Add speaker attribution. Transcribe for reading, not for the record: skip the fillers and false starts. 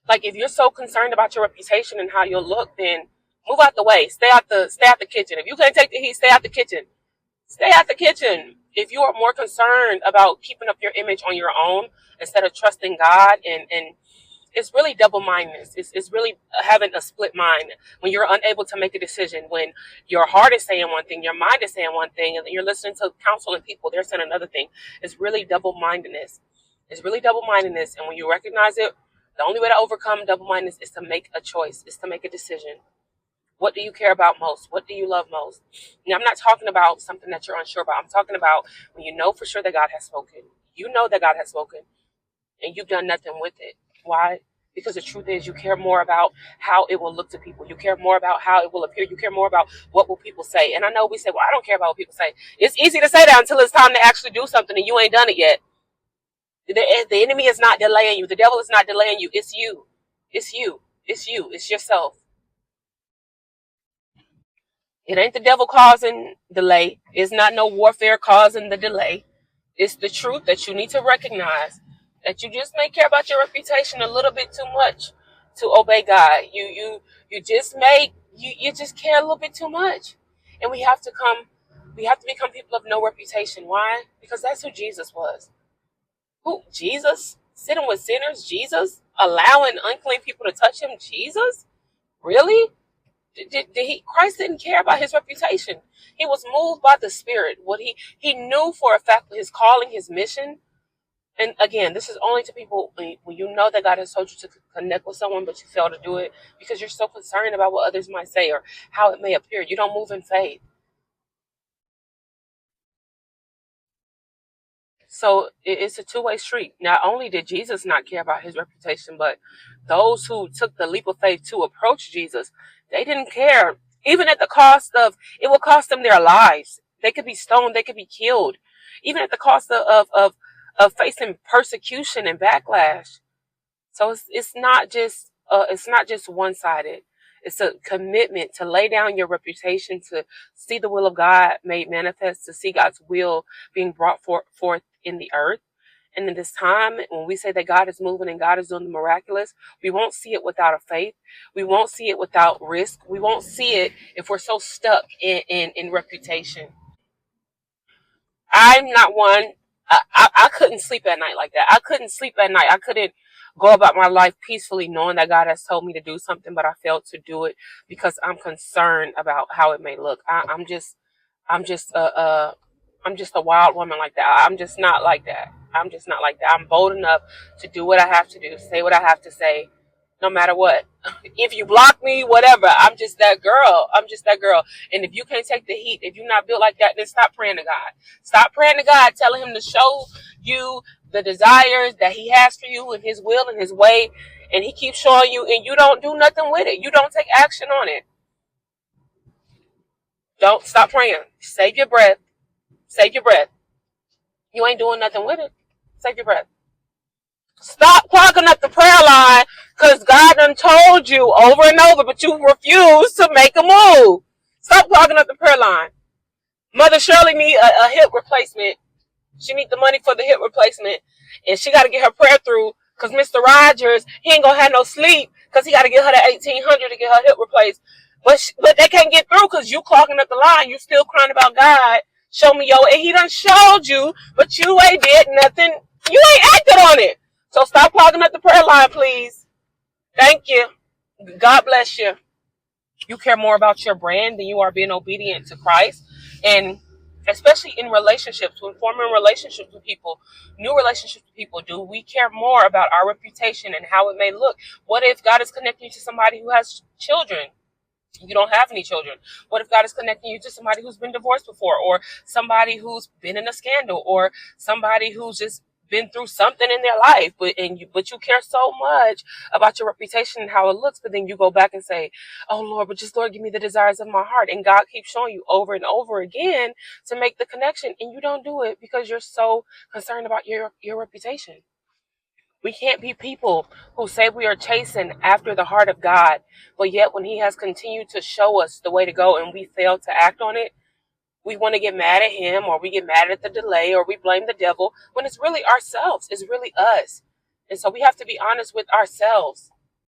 Speaker 1: Like, if you're so concerned about your reputation and how you'll look, then move out the way. Stay out the kitchen. If you can't take the heat, stay out the kitchen. Stay out the kitchen. If you are more concerned about keeping up your image on your own instead of trusting God, and it's really double-mindedness. It's really having a split mind when you're unable to make a decision, when your heart is saying one thing, your mind is saying one thing, and you're listening to counsel and people, they're saying another thing. It's really double-mindedness. It's really double-mindedness. And when you recognize it, the only way to overcome double-mindedness is to make a choice, is to make a decision. What do you care about most? What do you love most? Now, I'm not talking about something that you're unsure about. I'm talking about when you know for sure that God has spoken. You know that God has spoken, and you've done nothing with it. Why? Because the truth is, you care more about how it will look to people. You care more about how it will appear. You care more about what will people say. And I know we say, well, I don't care about what people say. It's easy to say that until it's time to actually do something and you ain't done it yet. The enemy is not delaying you. The devil is not delaying you. It's you. It's you. It's you. It's yourself. It ain't the devil causing delay. It's not no warfare causing the delay. It's the truth that you need to recognize, that you just may care about your reputation a little bit too much to obey God. You just may you just care a little bit too much. And we have to become people of no reputation. Why? Because that's who Jesus was. Who? Jesus? Sitting with sinners? Jesus? Allowing unclean people to touch him? Jesus? Really? Christ didn't care about his reputation. He was moved by the Spirit. What he knew for a fact his calling, his mission. And again, this is only to people when you know that God has told you to connect with someone, but you fail to do it because you're so concerned about what others might say or how it may appear. You don't move in faith. So it's a two-way street. Not only did Jesus not care about his reputation, but those who took the leap of faith to approach Jesus, they didn't care. Even at the cost of, it will cost them their lives. They could be stoned, they could be killed. Even at the cost of facing persecution and backlash. So it's not just one-sided. It's a commitment to lay down your reputation, to see the will of God made manifest, to see God's will being brought forth in the earth. And in this time, when we say that God is moving and God is doing the miraculous, we won't see it without a faith. We won't see it without risk. We won't see it if we're so stuck in reputation. I'm not one. I couldn't sleep at night like that. I couldn't sleep at night. I couldn't go about my life peacefully knowing that God has told me to do something, but I failed to do it because I'm concerned about how it may look. I'm just I'm just a wild woman like that. I'm just not like that. I'm just not like that. I'm bold enough to do what I have to do, say what I have to say, no matter what. If you block me, whatever, I'm just that girl. I'm just that girl. And if you can't take the heat, if you're not built like that, then stop praying to God. Stop praying to God, telling him to show you the desires that he has for you and his will and his way. And he keeps showing you and you don't do nothing with it. You don't take action on it. Don't stop praying. Save your breath. Save your breath. You ain't doing nothing with it. Save your breath. Stop clogging up the prayer line because God done told you over and over, but you refuse to make a move. Stop clogging up the prayer line. Mother Shirley need a hip replacement. She need the money for the hip replacement, and she got to get her prayer through because Mr. Rogers, he ain't gonna have no sleep because he got to get her to 1,800 to get her hip replaced. But they can't get through because you clogging up the line. You still crying about God. Show me your, and he done showed you, but you ain't did nothing. You ain't acted on it. So stop clogging up the prayer line, please. Thank you. God bless you. You care more about your brand than you are being obedient to Christ. And especially in relationships, when forming relationships with people, new relationships with people, do we care more about our reputation and how it may look? What if God is connecting you to somebody who has children? You don't have any children. What if God is connecting you to somebody who's been divorced before, or somebody who's been in a scandal, or somebody who's just been through something in their life, but you care so much about your reputation and how it looks, but then you go back and say, oh Lord, but just Lord, give me the desires of my heart. And God keeps showing you over and over again to make the connection, and you don't do it because you're so concerned about your reputation. We can't be people who say we are chasing after the heart of God, but yet when he has continued to show us the way to go and we fail to act on it, we want to get mad at him, or we get mad at the delay, or we blame the devil when it's really ourselves. It's really us. And so we have to be honest with ourselves.